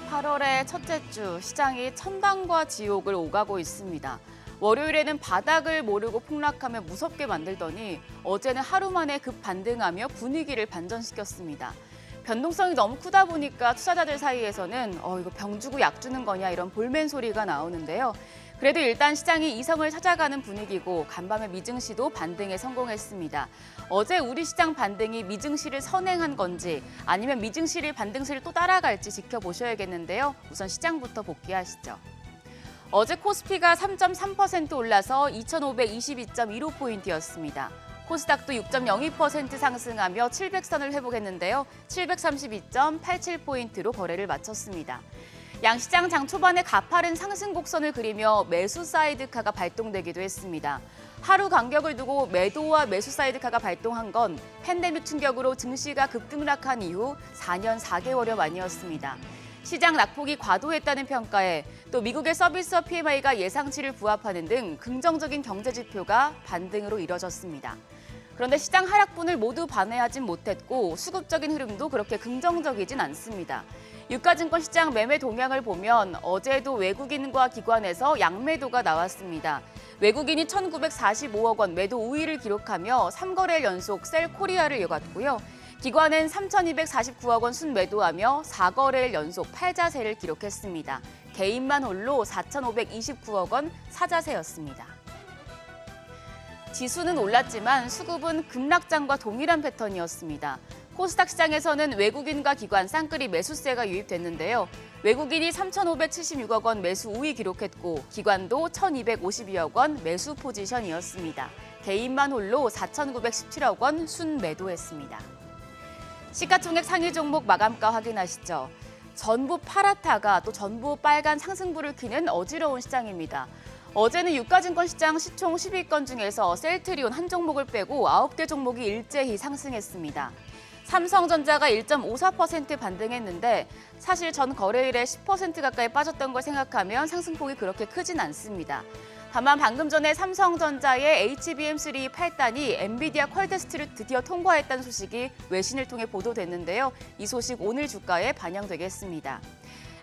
8월의 첫째 주, 시장이 천당과 지옥을 오가고 있습니다. 월요일에는 바닥을 모르고 폭락하며 무섭게 만들더니 어제는 하루 만에 급반등하며 분위기를 반전시켰습니다. 변동성이 너무 크다 보니까 투자자들 사이에서는 이거 병 주고 약 주는 거냐 이런 볼멘 소리가 나오는데요. 그래도 일단 시장이 이성을 찾아가는 분위기고 간밤에 미증시도 반등에 성공했습니다. 어제 우리 시장 반등이 미증시를 선행한 건지 아니면 미증시를 반등세를 또 따라갈지 지켜보셔야겠는데요. 우선 시장부터 복귀하시죠. 어제 코스피가 3.3% 올라서 2,522.15포인트였습니다. 코스닥도 6.02% 상승하며 700선을 회복했는데요. 732.87포인트로 거래를 마쳤습니다. 양시장 장 초반에 가파른 상승 곡선을 그리며 매수 사이드카가 발동되기도 했습니다. 하루 간격을 두고 매도와 매수 사이드카가 발동한 건 팬데믹 충격으로 증시가 급등락한 이후 4년 4개월여 만이었습니다. 시장 낙폭이 과도했다는 평가에 또 미국의 서비스업 PMI가 예상치를 부합하는 등 긍정적인 경제 지표가 반등으로 이뤄졌습니다. 그런데 시장 하락분을 모두 반영하진 못했고 수급적인 흐름도 그렇게 긍정적이진 않습니다. 유가증권 시장 매매 동향을 보면 어제도 외국인과 기관에서 양매도가 나왔습니다. 외국인이 1,945억 원 매도 우위를 기록하며 3거래일 연속 셀 코리아를 이어갔고요. 기관은 3,249억 원 순매도하며 4거래일 연속 팔자세를 기록했습니다. 개인만 홀로 4,529억 원 사자세였습니다. 지수는 올랐지만 수급은 급락장과 동일한 패턴이었습니다. 코스닥 시장에서는 외국인과 기관 쌍끌이 매수세가 유입됐는데요. 외국인이 3,576억 원 매수 우위 기록했고 기관도 1,252억 원 매수 포지션이었습니다. 개인만 홀로 4,917억 원 순매도했습니다. 시가총액 상위 종목 마감가 확인하시죠. 전부 파랗다가 또 전부 빨간 상승불을 켜는 어지러운 시장입니다. 어제는 유가증권 시장 시총 10위권 중에서 셀트리온 한 종목을 빼고 9개 종목이 일제히 상승했습니다. 삼성전자가 1.54% 반등했는데 사실 전 거래일에 10% 가까이 빠졌던 걸 생각하면 상승폭이 그렇게 크진 않습니다. 다만 방금 전에 삼성전자의 HBM3 8단이 엔비디아 퀄테스트를 드디어 통과했다는 소식이 외신을 통해 보도됐는데요. 이 소식 오늘 주가에 반영되겠습니다.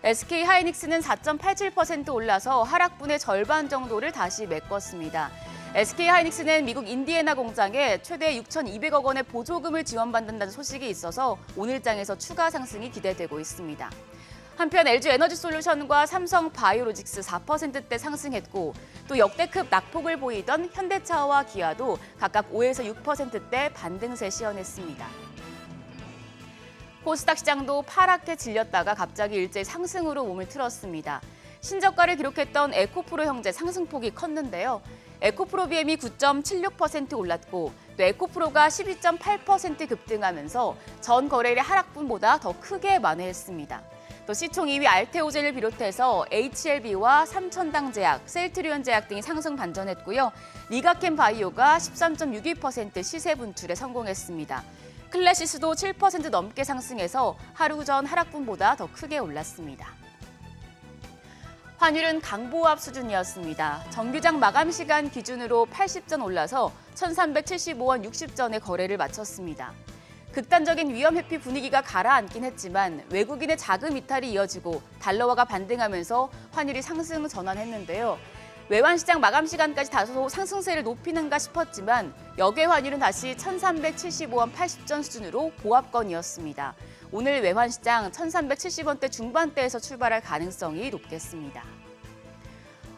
SK하이닉스는 4.87% 올라서 하락분의 절반 정도를 다시 메꿨습니다. SK하이닉스는 미국 인디애나 공장에 최대 6,200억 원의 보조금을 지원받는다는 소식이 있어서 오늘장에서 추가 상승이 기대되고 있습니다. 한편 LG에너지솔루션과 삼성바이오로직스 4%대 상승했고 또 역대급 낙폭을 보이던 현대차와 기아도 각각 5에서 6%대 반등세 시현했습니다. 코스닥 시장도 파랗게 질렸다가 갑자기 일제히 상승으로 몸을 틀었습니다. 신저가를 기록했던 에코프로 형제 상승폭이 컸는데요. 에코프로 BM이 9.76% 올랐고 또 에코프로가 12.8% 급등하면서 전 거래일의 하락분보다 더 크게 만회했습니다. 또 시총 2위 알테오젠을 비롯해서 HLB와 삼천당제약, 셀트리온제약 등이 상승 반전했고요. 리가캠바이오가 13.62% 시세 분출에 성공했습니다. 클래시스도 7% 넘게 상승해서 하루 전 하락분보다 더 크게 올랐습니다. 환율은 강보합 수준이었습니다. 정규장 마감 시간 기준으로 80전 올라서 1,375원 60전에 거래를 마쳤습니다. 극단적인 위험 회피 분위기가 가라앉긴 했지만 외국인의 자금 이탈이 이어지고 달러화가 반등하면서 환율이 상승 전환했는데요. 외환시장 마감 시간까지 다소 상승세를 높이는가 싶었지만 역외 환율은 다시 1,375원 80전 수준으로 보합권이었습니다. 오늘 외환시장 1,370원대 중반대에서 출발할 가능성이 높겠습니다.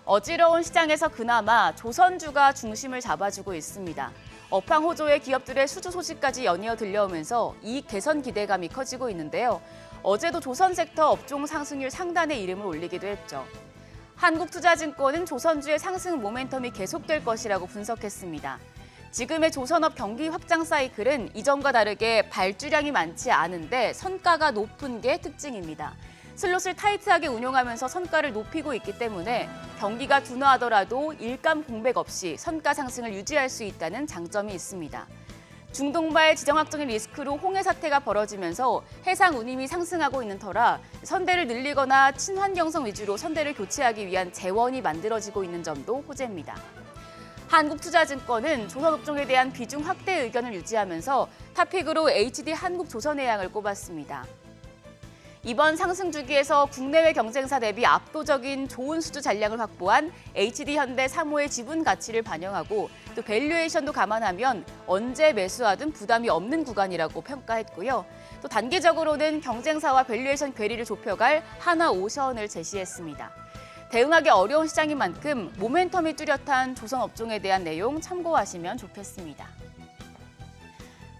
어지러운 시장에서 그나마 조선주가 중심을 잡아주고 있습니다. 업황 호조의 기업들의 수주 소식까지 연이어 들려오면서 이익 개선 기대감이 커지고 있는데요. 어제도 조선 섹터 업종 상승률 상단에 이름을 올리기도 했죠. 한국투자증권은 조선주의 상승 모멘텀이 계속될 것이라고 분석했습니다. 지금의 조선업 경기 확장 사이클은 이전과 다르게 발주량이 많지 않은데 선가가 높은 게 특징입니다. 슬롯을 타이트하게 운용하면서 선가를 높이고 있기 때문에 경기가 둔화하더라도 일감 공백 없이 선가 상승을 유지할 수 있다는 장점이 있습니다. 중동발 지정학적인 리스크로 홍해 사태가 벌어지면서 해상 운임이 상승하고 있는 터라 선대를 늘리거나 친환경성 위주로 선대를 교체하기 위한 재원이 만들어지고 있는 점도 호재입니다. 한국투자증권은 조선업종에 대한 비중 확대 의견을 유지하면서 탑픽으로 HD 한국조선해양을 꼽았습니다. 이번 상승 주기에서 국내외 경쟁사 대비 압도적인 좋은 수주 잔량을 확보한 HD현대 3호의 지분 가치를 반영하고 또 밸류에이션도 감안하면 언제 매수하든 부담이 없는 구간이라고 평가했고요. 또 단기적으로는 경쟁사와 밸류에이션 괴리를 좁혀갈 하나오션을 제시했습니다. 대응하기 어려운 시장인 만큼 모멘텀이 뚜렷한 조선업종에 대한 내용 참고하시면 좋겠습니다.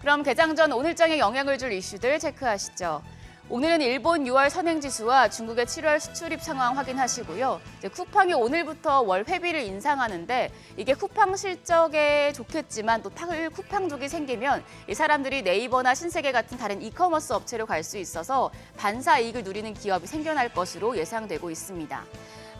그럼 개장 전 오늘장에 영향을 줄 이슈들 체크하시죠. 오늘은 일본 6월 선행지수와 중국의 7월 수출입 상황 확인하시고요. 쿠팡이 오늘부터 월 회비를 인상하는데 이게 쿠팡 실적에 좋겠지만 또 탈쿠팡족이 생기면 이 사람들이 네이버나 신세계 같은 다른 이커머스 업체로 갈 수 있어서 반사 이익을 누리는 기업이 생겨날 것으로 예상되고 있습니다.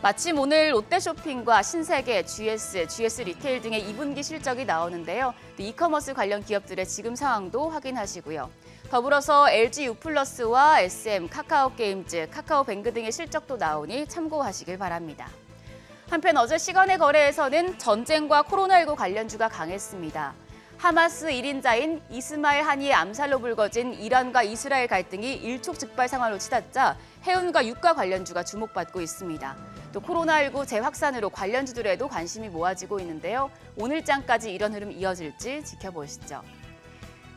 마침 오늘 롯데쇼핑과 신세계, GS 리테일 등의 2분기 실적이 나오는데요. 또 이커머스 관련 기업들의 지금 상황도 확인하시고요. 더불어서 LG U+와 SM, 카카오게임즈, 카카오뱅크 등의 실적도 나오니 참고하시길 바랍니다. 한편 어제 시간의 거래에서는 전쟁과 코로나19 관련주가 강했습니다. 하마스 1인자인 이스마일 하니의 암살로 불거진 이란과 이스라엘 갈등이 일촉즉발 상황으로 치닫자 해운과 유가 관련주가 주목받고 있습니다. 또 코로나19 재확산으로 관련주들에도 관심이 모아지고 있는데요. 오늘장까지 이런 흐름 이어질지 지켜보시죠.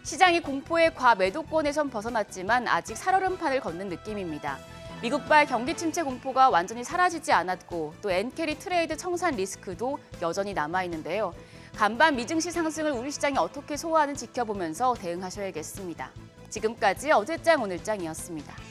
시장이 공포의 과매도권에선 벗어났지만 아직 살얼음판을 걷는 느낌입니다. 미국발 경기 침체 공포가 완전히 사라지지 않았고 또 엔캐리 트레이드 청산 리스크도 여전히 남아있는데요. 간밤 미증시 상승을 우리 시장이 어떻게 소화하는지 지켜보면서 대응하셔야겠습니다. 지금까지 어제장 오늘장이었습니다.